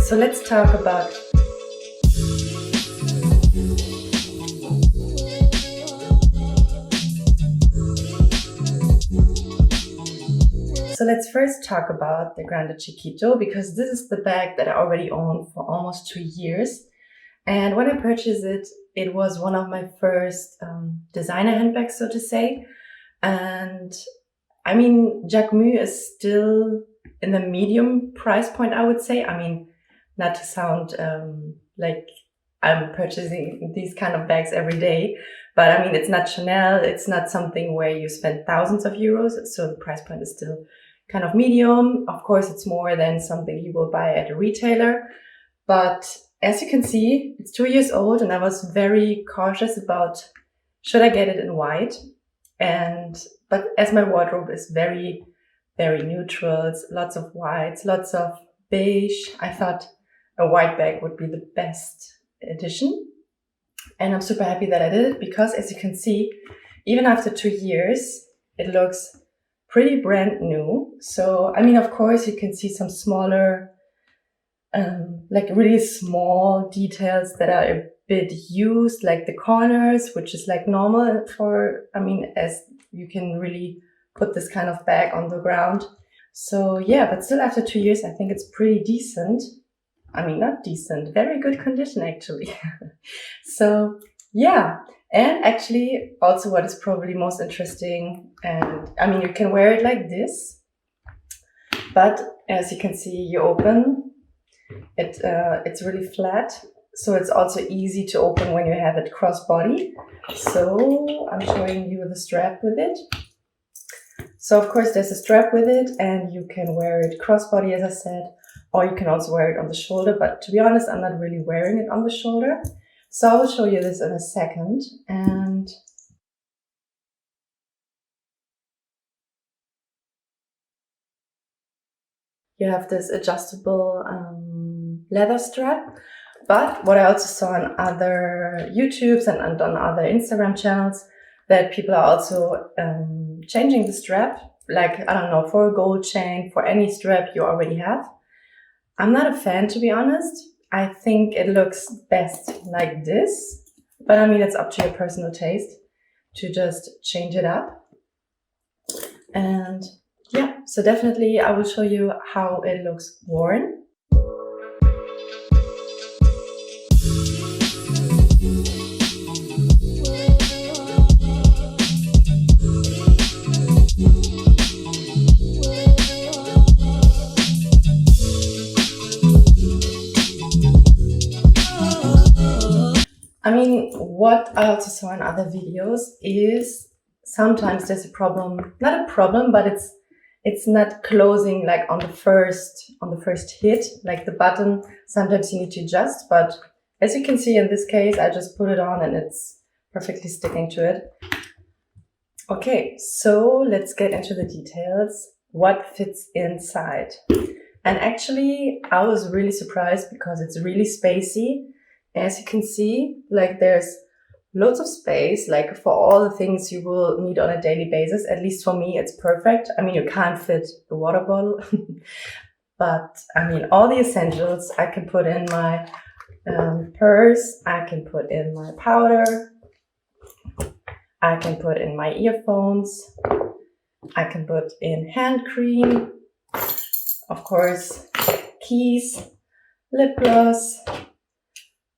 So let's talk about let's first talk about the Grande Chiquito, because this is the bag that I already own for almost 2 years. And when I purchased it, it was one of my first designer handbags, so to say. And I mean, Jacquemus is still in the medium price point, I would say. I mean, not to sound like I'm purchasing these kind of bags every day, but I mean, it's not Chanel. It's not something where you spend thousands of euros. So the price point is still kind of medium. Of course, it's more than something you will buy at a retailer. But as you can see, it's 2 years old, and I was very cautious about should I get it in white. But as my wardrobe is very, very neutral, it's lots of whites, lots of beige, I thought a white bag would be the best addition. And I'm super happy that I did it, because as you can see, even after 2 years, it looks pretty brand new. So, I mean, of course, you can see some smaller, like really small details that are a bit used, like the corners, which is like normal for, I mean, as you can really put this kind of bag on the ground. So yeah, but still after 2 years, I think it's pretty decent. I mean, not decent, very good condition actually. So yeah, and actually also what is probably most interesting, and I mean, you can wear it like this, but as you can see, you open it, it's really flat. So it's also easy to open when you have it crossbody. So I'm showing you the strap with it. So of course there's a strap with it, and you can wear it crossbody, as I said, or you can also wear it on the shoulder. But to be honest, I'm not really wearing it on the shoulder. So I will show you this in a second. And you have this adjustable leather strap. But what I also saw on other YouTubes and on other Instagram channels, that people are also changing the strap, like, I don't know, for a gold chain, for any strap you already have. I'm not a fan, to be honest. I think it looks best like this, but I mean, it's up to your personal taste to just change it up. And yeah, so definitely I will show you how it looks worn. I mean, what I also saw in other videos is sometimes there's a problem, not a problem, but it's not closing like on the first hit, like the button. Sometimes you need to adjust, but as you can see in this case, I just put it on and it's perfectly sticking to it. Okay, so let's get into the details. What fits inside? And actually, I was really surprised because it's really spacey. As you can see, like there's loads of space, like for all the things you will need on a daily basis. At least for me, it's perfect. I mean, you can't fit a water bottle, but I mean, all the essentials I can put in my purse. I can put in my powder. I can put in my earphones. I can put in hand cream. Of course, keys, lip gloss,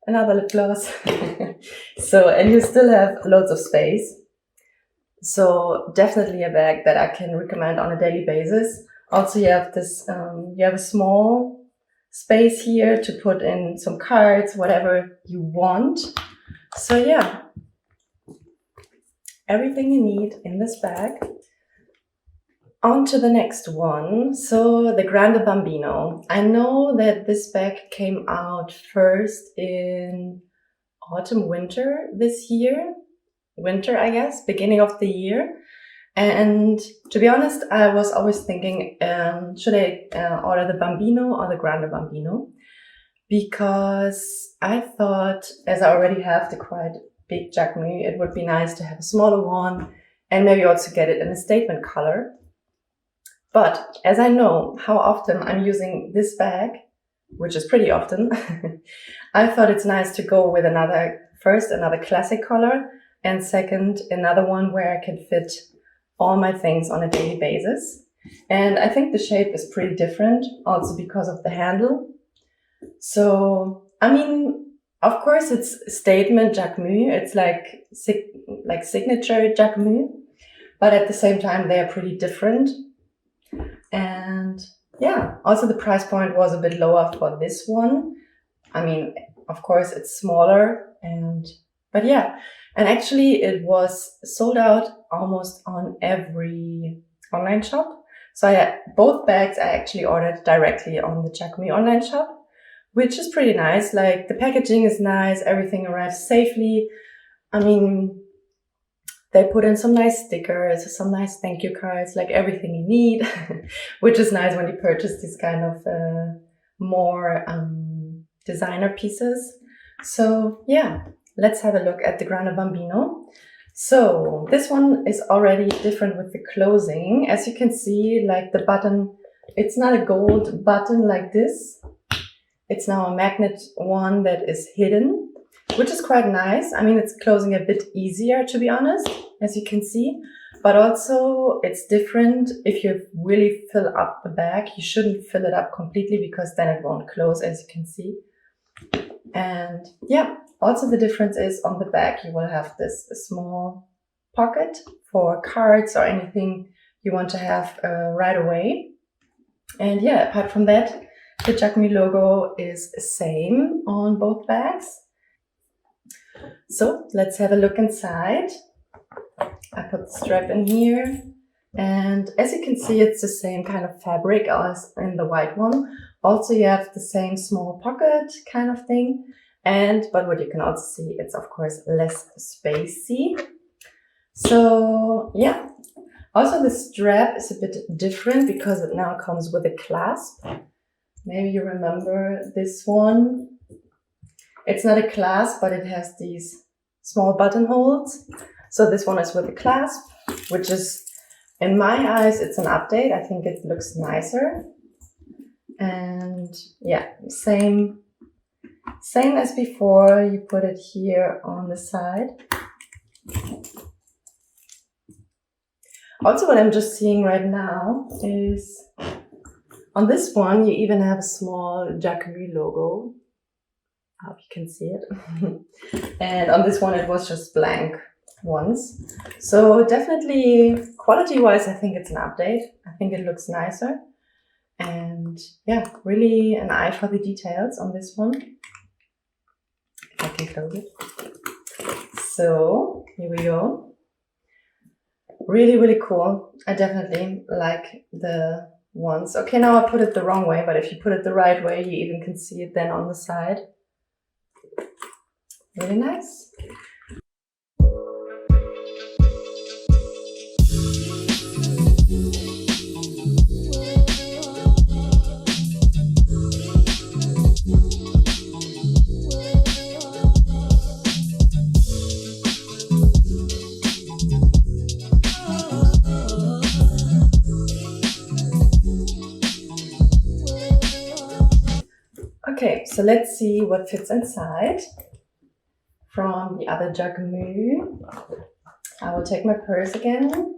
another lip gloss. So, and you still have loads of space. So definitely a bag that I can recommend on a daily basis. Also, you have this, you have a small space here to put in some cards, whatever you want. So yeah, everything you need in this bag. On to the next one. So the Grande Bambino. I know that this bag came out first in autumn, winter this year. Winter, I guess, beginning of the year. And to be honest, I was always thinking, should I order the Bambino or the Grande Bambino? Because I thought, as I already have the quite big Jacquemus, it would be nice to have a smaller one and maybe also get it in a statement color. But as I know how often I'm using this bag which is pretty often, I thought it's nice to go with another classic color, and second, another one where I can fit all my things on a daily basis. And I think the shape is pretty different, also because of the handle. So, I mean, of course, it's statement Jacquemus. It's like signature Jacquemus, but at the same time, they are pretty different. And yeah, also the price point was a bit lower for this one. I mean, of course, it's smaller, but yeah. And actually, it was sold out almost on every online shop. So both bags I actually ordered directly on the Jacquemus online shop, which is pretty nice. Like, the packaging is nice, everything arrives safely. I mean, they put in some nice stickers, some nice thank you cards, like everything you need, which is nice when you purchase these kind of more designer pieces. So yeah, let's have a look at the Grande Bambino. So this one is already different with the closing. As you can see, like the button, it's not a gold button like this. It's now a magnet one that is hidden, which is quite nice. I mean, it's closing a bit easier, to be honest, as you can see. But also it's different if you really fill up the bag. You shouldn't fill it up completely because then it won't close, as you can see. And yeah, also the difference is on the back you will have this small pocket for cards or anything you want to have right away. And yeah, apart from that, the Jacquemus logo is the same on both bags. So let's have a look inside. I put the strap in here, and as you can see, it's the same kind of fabric as in the white one. Also, you have the same small pocket kind of thing. But what you can also see, it's of course less spacey. So yeah. Also, the strap is a bit different because it now comes with a clasp. Maybe you remember this one. It's not a clasp, but it has these small buttonholes. So this one is with a clasp, which is, in my eyes, it's an update. I think it looks nicer. And yeah, same as before. You put it here on the side. Also, what I'm just seeing right now is on this one, you even have a small Jacquemus logo. I hope you can see it. And on this one, it was just blank once. So definitely quality-wise, I think it's an update. I think it looks nicer. And yeah, really an eye for the details on this one. If I can close it. So here we go. Really, really cool. I definitely like the ones. Okay, now I put it the wrong way, but if you put it the right way, you even can see it then on the side. Really nice. Okay, so let's see what fits inside. From the other Jacquemus, I will take my purse again.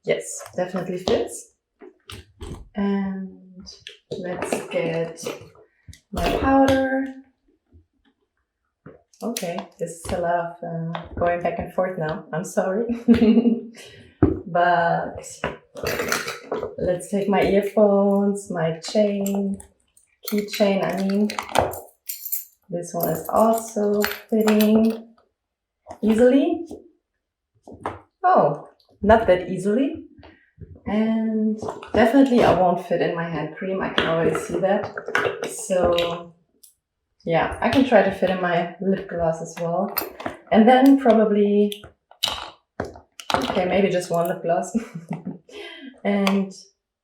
Yes, definitely fits. And let's get my powder. Okay, this is a lot of going back and forth now. I'm sorry. But let's take my earphones, my chain, keychain, I mean. This one is also fitting easily. Oh, not that easily. And definitely I won't fit in my hand cream. I can already see that. So yeah, I can try to fit in my lip gloss as well. And then probably, okay, maybe just one lip gloss. And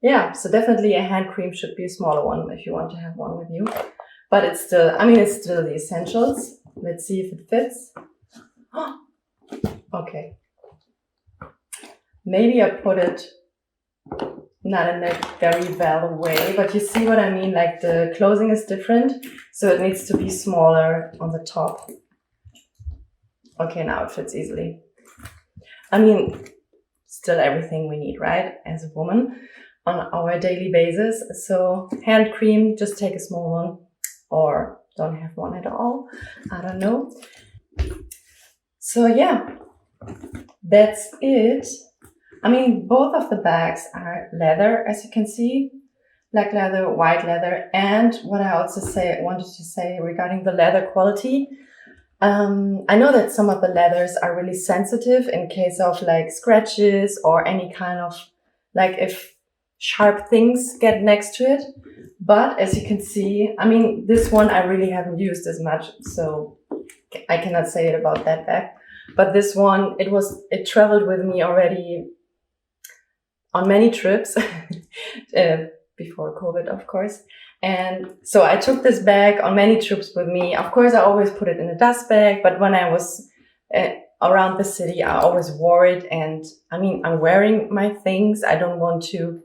yeah, so definitely a hand cream should be a smaller one if you want to have one with you. But it's still, I mean, it's still the essentials. Let's see if it fits. Okay. Maybe I put it not in a very well way, but you see what I mean? Like the closing is different, so it needs to be smaller on the top. Okay, now it fits easily. I mean, still everything we need, right? As a woman on our daily basis. So hand cream, just take a small one or don't have one at all. I don't know. So yeah, that's it. I mean, both of the bags are leather, as you can see, black leather, white leather. And what I also wanted to say regarding the leather quality, I know that some of the leathers are really sensitive in case of like scratches or any kind of like if sharp things get next to it. But as you can see, I mean, this one I really haven't used as much, so I cannot say it about that bag. But this one, it traveled with me already on many trips before COVID, of course. And so I took this bag on many trips with me. Of course, I always put it in a dust bag, but when I was around the city, I always wore it. And I mean, I'm wearing my things. I don't want to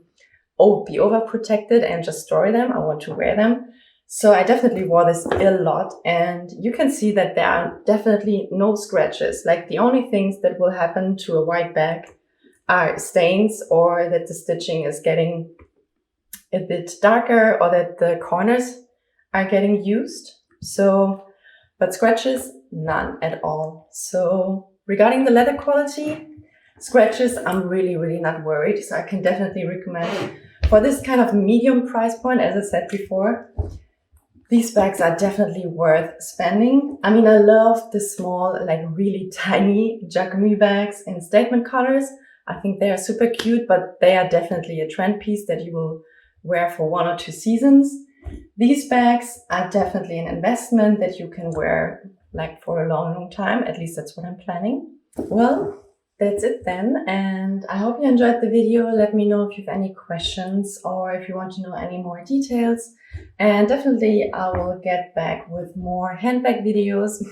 be overprotected and just store them. I want to wear them. So I definitely wore this a lot. And you can see that there are definitely no scratches. Like the only things that will happen to a white bag are stains or that the stitching is getting a bit darker or that the corners are getting used. So, but scratches, none at all. So regarding the leather quality, scratches, I'm really, really not worried. So I can definitely recommend for this kind of medium price point, as I said before, these bags are definitely worth spending. I mean, I love the small, like really tiny Jacquemus bags in statement colors. I think they are super cute, but they are definitely a trend piece that you will wear for 1 or 2 seasons. These bags are definitely an investment that you can wear like for a long, long time. At least that's what I'm planning. Well, that's it then. And I hope you enjoyed the video. Let me know if you have any questions or if you want to know any more details. And definitely I will get back with more handbag videos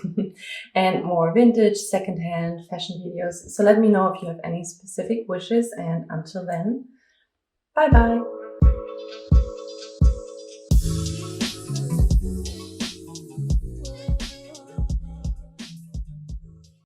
and more vintage, secondhand fashion videos. So let me know if you have any specific wishes. And until then, bye bye.